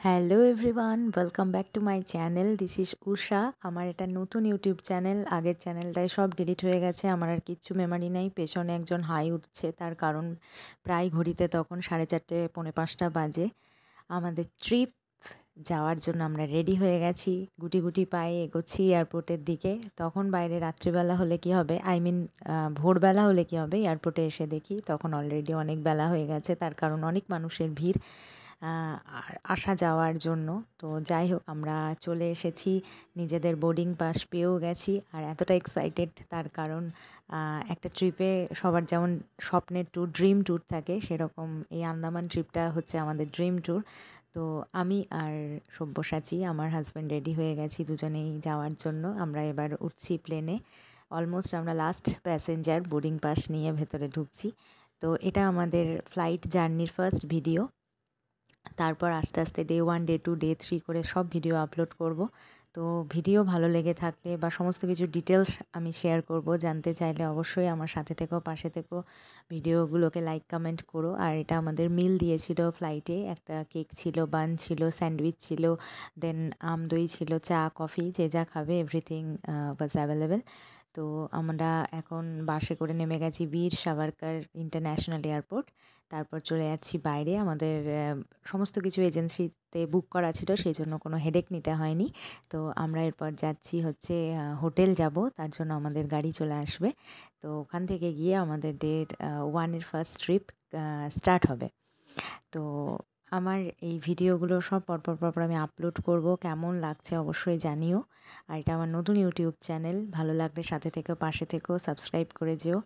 Hello everyone, welcome back to my channel. This is Usha. আমার এটা নতুন ইউটিউব চ্যানেল। আগের চ্যানেলটায় সব ডিলিট হয়ে গেছে, আমার আর কিচ্ছু মেমারি নেই। পেছনে একজন হাই উঠছে, তার কারণ প্রায় ঘড়িতে তখন 4:30 4:45 বাজে। আমাদের ট্রিপ যাওয়ার জন্য আমরা রেডি হয়ে গেছি, গুটি গুটি পায়ে এগোচ্ছি এয়ারপোর্টের দিকে। তখন বাইরে রাত্রিবেলা হলে কি হবে, ভোরবেলা হলে কি হবে, এয়ারপোর্টে এসে দেখি তখন অলরেডি অনেক বেলা হয়ে গেছে, তার কারণ অনেক মানুষের ভিড় আসা যাওয়ার জন্য। তো যাই হোক, আমরা চলে এসেছি, নিজেদের বোর্ডিং পাস পেয়েও গেছি। আর এতটা এক্সাইটেড তার কারণ একটা ট্রিপে সবার যেমন স্বপ্নের ট্যুর, ড্রিম ট্যুর থাকে, সেরকম এই আন্দামান ট্রিপটা হচ্ছে আমাদের ড্রিম ট্যুর। তো আমি আর সব্যসাচী, আমার হাজব্যান্ড, রেডি হয়ে গেছি দুজনেই যাওয়ার জন্য। আমরা এবার উঠছি প্লেনে। অলমোস্ট আমরা লাস্ট প্যাসেঞ্জার, বোর্ডিং পাস নিয়ে ভেতরে ঢুকছি। তো এটা আমাদের ফ্লাইট জার্নির ফার্স্ট ভিডিও। তারপর আস্তে আস্তে ডে 1, ডে 2, ডে 3 করে সব ভিডিও আপলোড করব। তো ভিডিও ভালো লেগে থাকলে বা সমস্ত কিছু ডিটেলস আমি শেয়ার করব, জানতে চাইলে অবশ্যই আমার সাথে থেকো, পাশে থেকো, ভিডিওগুলোকে লাইক কমেন্ট করো। আর এটা আমাদের মিল দিয়েছিল ফ্লাইটে, একটা কেক ছিল, বান ছিল, স্যান্ডউইচ ছিল, দেন আমদই ছিল, চা, কফি, যে যা খাবে এভরিথিং ওয়াজ অ্যাভেলেবেল। তো আমরা এখন বাসে করে নেমে গেছি বীর সাভারকার ইন্টারন্যাশনাল এয়ারপোর্ট। তারপর চলে যাচ্ছি বাইরে। আমাদের সমস্ত কিছু এজেন্সিতে বুক করা ছিল, সেই জন্য কোনো হেডেক নিতে হয়নি। তো আমরা এরপর যাচ্ছি হচ্ছে হোটেল যাব, তার জন্য আমাদের গাড়ি চলে আসবে। তো ওখান থেকে গিয়ে আমাদের ডে 1-এর ফার্স্ট ট্রিপ স্টার্ট হবে। তো আমার এই ভিডিওগুলো সব পরপর আমি আপলোড করব, কেমন লাগছে অবশ্যই জানিও। আর এটা আমার নতুন ইউটিউব চ্যানেল, ভালো লাগলে সাথে থেকো, পাশে থেকো, সাবস্ক্রাইব করে যেও।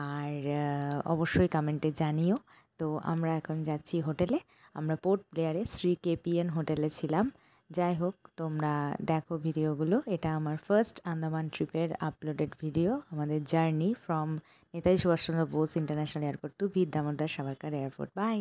আর অবশ্যই কমেন্টে জানিও। তো আমরা এখন যাচ্ছি হোটেলে। আমরা পোর্ট ব্লেয়ারে শ্রী কেপিএন হোটেলে ছিলাম। যাই হোক, তোমরা দেখো ভিডিওগুলো। এটা আমার ফার্স্ট আন্দামান ট্রিপের আপলোডেড ভিডিও, আমাদের journey from Netaji Subhash Chandra Bose international airport to Veer Damodar Savarkar airport. By.